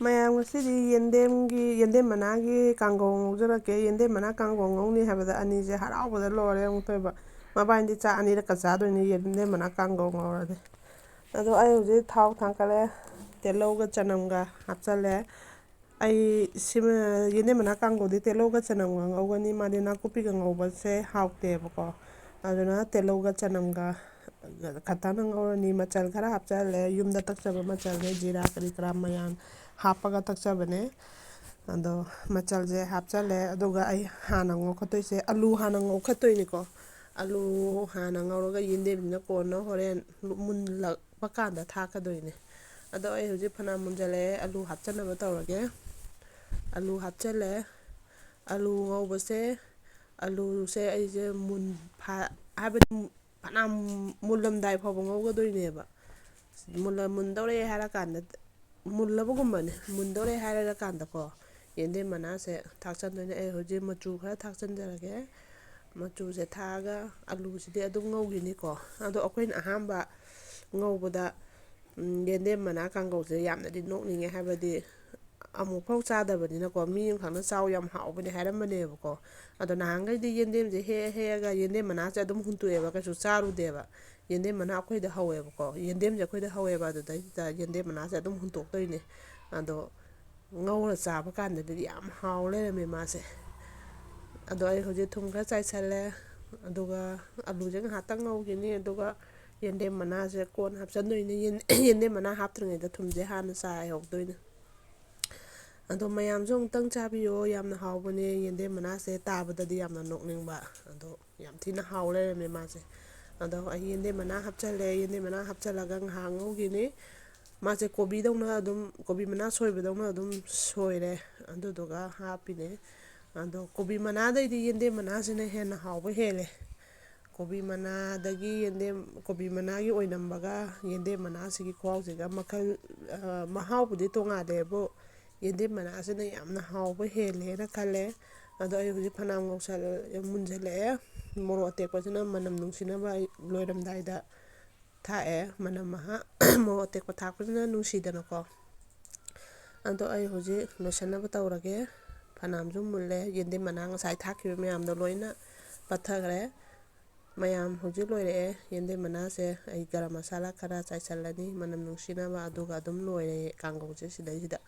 ꯃꯌꯥꯝ ꯉꯁꯤꯗꯤ ꯌꯦꯟꯗꯦꯝ ꯃꯅꯥꯒꯤ ꯀꯥꯡꯒꯧ ꯉꯧꯖꯔꯛꯀꯦ. ꯌꯦꯟꯗꯦꯝ ꯃꯅꯥ ꯀꯥꯡꯒꯧ ꯉꯧꯅꯤ ꯍꯥꯏꯕꯗ ꯑꯅꯤꯁꯦ ꯍꯔꯥꯎꯕꯗ ꯂꯣꯏꯔꯦ ꯑꯃꯨꯛ ꯇꯣꯏꯕ. ꯃꯕꯥꯅꯤꯗꯤ ꯆꯥꯛ ꯑꯅꯤꯔꯛꯀ ꯆꯥꯗꯣꯏꯅꯤ ꯌꯦꯟꯗꯦꯝ ꯃꯅꯥ ꯀꯥꯡꯒꯧ ꯉꯧꯔꯗꯤ. ꯑꯗꯣ ꯑꯩ ꯍꯧꯖꯤꯛ ꯊꯥꯎ ꯊꯥꯡꯀꯠꯂꯦ. ꯇꯤꯜꯍꯧꯒ ꯆꯅꯝꯒ ꯍꯥꯞꯆꯜꯂꯦ. ꯑꯩ ꯌꯦꯟꯗꯦꯝ ꯃꯅꯥ ꯀꯥꯡꯒꯧꯗꯤ ꯇꯤꯜꯍꯧꯒ ꯆꯅꯝꯒ ꯉꯧꯒꯅꯤ. ꯃꯥꯗꯤ ꯅꯥꯀꯨꯞꯄꯤꯒ ꯉꯧꯕꯁꯦ ꯍꯥꯎꯇꯦꯕꯀꯣ. ꯑꯗꯨꯅ ꯇꯤꯜꯍꯧꯒ ꯆꯅꯝꯒ ꯈꯇꯪ ꯉꯧꯔꯅꯤ. ꯃꯆꯜ ꯈꯔ ꯍꯥꯞꯆꯜꯂꯦ. ꯌꯨꯝꯗ ꯇꯛꯆꯕ ꯃꯆꯜꯅꯦ. ꯖꯤꯔꯥ ꯀꯔꯤ ꯀꯔꯥ ꯃꯌꯥꯝ ꯍꯥꯞꯄꯒ ꯇꯛꯆꯕꯅꯦ. ꯑꯗꯣ ꯃꯆꯜꯁꯦ ꯍꯥꯞꯆꯜꯂꯦ. ꯑꯗꯨꯒ ꯑꯩ ꯍꯥꯟꯅ ꯉꯧꯈꯠꯇꯣꯏꯁꯦ ꯑꯂꯨ ꯍꯥꯟꯅ ꯉꯧꯈꯠꯇꯣꯏꯅꯤꯀꯣ. ꯑꯂꯨ ꯍꯥꯟꯅ ꯉꯧꯔꯒ ꯌꯦꯟꯗꯦꯝꯁꯤꯅ ꯀꯣꯟꯅ ꯍꯣꯔꯦꯟ ꯃꯨꯜꯂꯛꯄ ꯀꯥꯟꯗ ꯊꯥꯛꯀꯗꯣꯏꯅꯦ. ꯑꯗꯣ ꯑꯩ ꯍꯧꯖꯤꯛ ꯐꯅꯌꯥꯝ ꯃꯨꯟꯖꯜꯂꯛꯑꯦ. ꯑꯂꯨ ꯍꯥꯞꯆꯟꯅꯕ ꯇꯧꯔꯒꯦ. ꯑꯂꯨ ꯍꯥꯞꯆꯜꯂꯦ. ꯑꯂꯨ ꯉꯧꯕꯁꯦ ꯑꯂꯨꯁꯦ ꯑꯩꯁꯦ ꯍꯥꯏꯕꯗꯤ ꯐꯅꯌꯥꯝ ꯃꯨꯜꯂꯝꯗꯥꯏ ꯐꯥꯎꯕ ꯉꯧꯒꯗꯣꯏꯅꯦꯕ. ꯃꯨꯟꯗꯧꯔꯦ ꯍꯥꯏꯔꯀꯥꯟꯗ ꯃꯨꯜꯂꯕꯒꯨꯝꯕꯅꯦ. ꯃꯨꯟꯗꯧꯔꯦ ꯍꯥꯏꯔꯀꯥꯟꯗꯀꯣ ꯌꯦꯟꯗꯦꯝ ꯃꯅꯥꯁꯦ ꯊꯥꯛꯆꯟꯗꯣꯏꯅꯦ. ꯑꯩ ꯍꯧꯖꯤꯛ ꯃꯆꯨ ꯈꯔ ꯊꯥꯛꯆꯟꯖꯔꯒꯦ. ꯃꯆꯨꯁꯦ ꯊꯥꯛꯑꯒ ꯑꯂꯨꯁꯤꯗꯤ ꯑꯗꯨꯝ ꯉꯧꯈꯤꯅꯤꯀꯣ. ꯑꯗꯣ ꯑꯩꯈꯣꯏꯅ ꯑꯍꯥꯟꯕ ꯉꯧꯕꯗ ꯌꯦꯟꯗꯦꯝ ꯃꯅꯥ ꯀꯥꯡꯒꯧꯁꯦ ꯌꯥꯝꯅꯗꯤ ꯅꯣꯛꯅꯤꯡꯉꯦ. ꯍꯥꯏꯕꯗꯤ ꯑꯃꯨꯛꯐꯥꯎ ꯆꯥꯗꯕꯅꯤꯅꯀꯣ. ꯃꯤ ꯑꯃꯈꯛꯅ ꯆꯥꯎ ꯌꯥꯝ ꯍꯥꯎꯕꯅꯦ ꯍꯥꯏꯔꯝꯕꯅꯦꯕꯀோ. ꯑꯗꯣ ꯅꯍꯥꯟꯈꯩꯗꯤ ꯌꯦꯟꯗꯦꯝꯁꯦ ꯍꯦꯛꯑꯒ ꯌꯦꯟꯗꯦꯝ ꯃꯅꯥꯁꯦ ꯑꯗꯨꯝ ꯍꯨꯟꯇꯣꯛꯑꯦꯕ. ꯀꯩꯁꯨ ꯆꯥꯔꯨꯗꯦꯕ. ꯌꯦꯟꯗꯦꯝ ꯃꯅꯥ ꯑꯩꯈꯣꯏꯗ ꯍꯧꯋꯦꯕꯀꯣ. ꯌꯦꯟꯗꯦꯝꯁꯦ ꯑꯩꯈꯣꯏꯗ ꯍꯧꯋꯦꯕ. ꯑꯗꯨꯗꯩꯗ ꯌꯦꯟꯗꯦꯝ ꯃꯅꯥꯁꯦ ꯑꯗꯨꯝ ꯍꯨꯟꯇꯣꯛꯇꯣꯏꯅꯦ. ꯑꯗꯣ ꯉꯧꯔ ꯆꯥꯕ ꯀꯥꯟꯗꯗꯤ ꯌꯥꯝ ꯍꯥꯎ ꯂꯩꯔꯝꯃꯦ ꯃꯥꯁꯦ. ꯑꯗꯣ ꯑꯩ ꯍꯧꯖꯤꯛ ꯊꯨꯝ ꯈꯔ ꯆꯥꯏꯁꯜꯂꯦ. ꯑꯗꯨꯒ ꯑꯂꯨꯁꯦ ꯉꯥꯏꯍꯥꯛꯇꯪ ꯉꯧꯈꯤꯅꯤ. ꯑꯗꯨꯒ ꯌꯦꯟꯗꯦꯝ ꯃꯅꯥꯁꯦ ꯀꯣꯟꯅ ꯍꯥꯞꯆꯟꯗꯣꯏꯅꯤ. ꯌꯦꯟꯗꯦꯝ ꯃꯅꯥ ꯍꯥꯞꯇ꯭ꯔꯤꯉꯩꯗ ꯊꯨꯝꯁꯦ ꯍꯥꯟꯅ ꯆꯥꯏꯍꯧꯗꯣꯏꯅꯦ. ꯑꯗꯣ ꯃꯌꯥꯝꯁꯨ ꯑꯃꯨꯛꯇꯪ ꯆꯥꯕꯤꯌꯣ. ꯌꯥꯝꯅ ꯍꯥꯎꯕꯅꯦ. ꯌꯦꯟꯗꯦꯝ ꯃꯅꯥꯁꯦ ꯇꯥꯕꯗꯗꯤ ꯌꯥꯝꯅ ꯅꯣꯛꯅꯤꯡꯕ. ꯑꯗꯣ ꯌꯥꯝ ꯊꯤꯅ ꯍꯥꯎ ꯂꯩꯔꯝꯃꯦ ꯃꯥꯁꯦ. ꯑꯗꯣ ꯑꯩ ꯌꯦꯟꯗꯦꯝ ꯃꯅꯥ ꯍꯥꯞꯆꯜꯂꯦ. ꯌꯦꯟꯗꯦꯝ ꯃꯅꯥ ꯍꯥꯞꯆꯜꯂꯒ ꯉꯥꯏꯍꯥꯛ ꯉꯧꯈꯤꯅꯤ. ꯃꯥꯁꯦ ꯀꯣꯕꯤꯗꯧꯅ ꯑꯗꯨꯝ ꯀꯣꯕꯤ ꯃꯅꯥ ꯁꯣꯏꯕꯗꯧꯅ ꯑꯗꯨꯝ ꯁꯣꯏꯔꯦ. ꯑꯗꯨꯗꯨꯒ ꯍꯥꯞꯄꯤꯅꯦ. ꯑꯗꯣ ꯀꯣꯕꯤ ꯃꯅꯥꯗꯩꯗꯤ ꯌꯦꯟꯗꯦꯝ ꯃꯅꯥꯁꯤꯅ ꯍꯦꯟꯅ ꯍꯥꯎꯕ ꯍꯦꯜꯂꯦ. ꯀꯣꯕꯤ ꯃꯅꯥꯗꯒꯤ ꯀꯣꯕꯤ ꯃꯅꯥꯒꯤ ꯑꯣꯏꯅꯝꯕꯒ ꯌꯦꯟꯗꯦꯝ ꯃꯅꯥꯁꯤꯒꯤ ꯈꯨꯍꯥꯎꯁꯤꯒ ꯃꯈꯜ ꯃꯍꯥꯎꯕꯨꯗꯤ ꯇꯣꯡꯉꯥꯜꯂꯦꯕꯨ ꯌꯦꯟꯗꯦꯝ ꯃꯅꯥꯁꯤꯅ ꯌꯥꯝꯅ ꯍꯥꯎꯕ ꯍꯦꯜꯂꯦꯅ ꯈꯜꯂꯦ. ꯑꯗꯣ ꯑꯩ ꯍꯧꯖꯤꯛ ꯐꯅꯌꯥꯝ ꯃꯨꯟꯁꯤꯜꯂꯛꯑꯦ. ꯃꯣꯔꯣꯛ ꯑꯇꯦꯛꯄꯁꯤꯅ ꯃꯅꯝ ꯅꯨꯡꯁꯤꯅꯕ ꯑꯩ ꯂꯣꯏꯔꯝꯗꯥꯏꯗ ꯊꯥꯛꯑꯦ. ꯃꯣꯔꯣꯛ ꯑꯇꯦꯛꯄ ꯊꯥꯛꯄꯁꯤꯅ ꯅꯨꯡꯁꯤꯗꯅꯀꯣ. ꯑꯗꯣ ꯑꯩ ꯍꯧꯖꯤꯛ ꯂꯣꯏꯁꯟꯅꯕ ꯇꯧꯔꯒꯦ. ꯐꯅꯌꯥꯝꯁꯨ ꯃꯨꯜꯂꯦ. ꯌꯦꯟꯗꯦꯝ ꯃꯅꯥ ꯉꯁꯥꯏ ꯊꯥꯛꯈꯤꯕ ꯃꯌꯥꯝꯗꯣ ꯂꯣꯏꯅ ꯄꯠꯊꯈ꯭ꯔꯦ. ꯃꯌꯥꯝ ꯍꯧꯖꯤꯛ ꯂꯣꯏꯔꯛꯑꯦ. ꯌꯦꯟꯗꯦꯝ ꯃꯅꯥꯁꯦ ꯑꯩ ꯒꯔꯝ ꯃꯁꯥꯂꯥ ꯈꯔ ꯆꯥꯏꯁꯤꯜꯂꯅꯤ ꯃꯅꯝ ꯅꯨꯡꯁꯤꯅꯕ. ꯑꯗꯨꯒ ꯑꯗꯨꯝ ꯂꯣꯏꯔꯦ ꯀꯥꯡꯒꯧꯁꯦ ꯁꯤꯗꯩꯁꯤꯗ.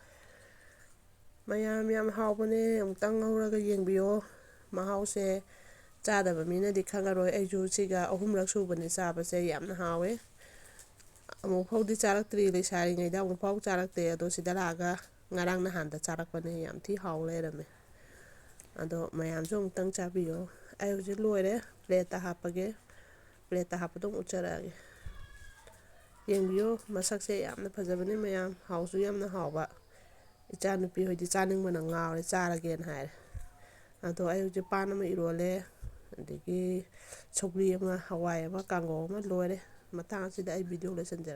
ꯃꯌꯥꯝ ꯌꯥꯝ ꯍꯥꯎꯕꯅꯦ. ꯑꯃꯨꯛꯇꯪ ꯉꯧꯔꯒ ꯌꯦꯡꯕꯤꯌꯣ. ꯃꯍꯥꯎꯁꯦ ꯆꯥꯗꯕ ꯃꯤꯅꯗꯤ ꯈꯪꯉꯔꯣꯏ. ꯑꯩꯁꯨ ꯁꯤꯒ 3ꯔꯛ ꯁꯨꯕꯅꯦ ꯆꯥꯕꯁꯦ. ꯌꯥꯝꯅ ꯍꯥꯎꯋꯦ. ꯑꯃꯨꯛ ꯐꯥꯎꯗꯤ ꯆꯥꯔꯛꯇ꯭ꯔꯤ. ꯂꯩꯁꯥꯔꯤꯉꯩꯗ ꯑꯃꯨꯛ ꯐꯥꯎ ꯆꯥꯔꯛꯇꯦ. ꯑꯗꯣ ꯁꯤꯗ ꯂꯥꯛꯑꯒ ꯉꯔꯥꯡ ꯅꯍꯥꯟꯗ ꯆꯥꯔꯛꯄꯅꯦ. ꯌꯥꯝ ꯊꯤ ꯍꯥꯎ ꯂꯩꯔꯝꯃꯦ. ꯑꯗꯣ ꯃꯌꯥꯝꯁꯨ ꯑꯃꯨꯛꯇꯪ ꯆꯥꯕꯤꯌꯣ. ꯑꯩ ꯍꯧꯖꯤꯛ ꯂꯣꯏꯔꯦ. ꯄ꯭ꯂꯦꯠꯇ ꯍꯥꯞꯄꯒꯦ. ꯄ꯭ꯂꯦꯠꯇ ꯍꯥꯞꯄꯗꯣ ꯑꯃꯨꯛ ꯎꯠꯆꯔꯛꯑꯒꯦ. ꯌꯦꯡꯕꯤꯌꯣ. ꯃꯁꯛꯁꯦ ꯌꯥꯝꯅ ꯐꯖꯕꯅꯦ ꯃꯌꯥꯝ. ꯍꯥꯎꯁꯨ ꯌꯥꯝꯅ ꯍꯥꯎꯕ. ꯏꯆꯥ ꯅꯨꯄꯤ ꯍꯣꯏꯗꯤ ꯆꯥꯅꯤꯡꯕꯅ ꯉꯥꯎꯔꯦ. ꯆꯥꯔꯒꯦꯅ ꯍꯥꯏꯔꯦ. ꯑꯗꯣ ꯑꯩ ꯍꯧꯖꯤꯛ ꯄꯥꯟ ꯑꯃ ꯏꯔꯣꯜꯂꯦ. ꯑꯗꯒꯤ ꯁꯧꯒ꯭ꯔꯤ ꯑꯃ, ꯍꯋꯥꯏ ꯑꯃ, ꯀꯥꯡꯒꯧ ꯑꯃ ꯂꯣꯏꯔꯦ꯫ ꯃꯇꯥꯡ ꯑꯁꯤꯗ ꯑꯩ ꯚꯤꯗꯤꯑꯣ ꯂꯣꯏꯁꯤꯟꯖꯔꯦ꯫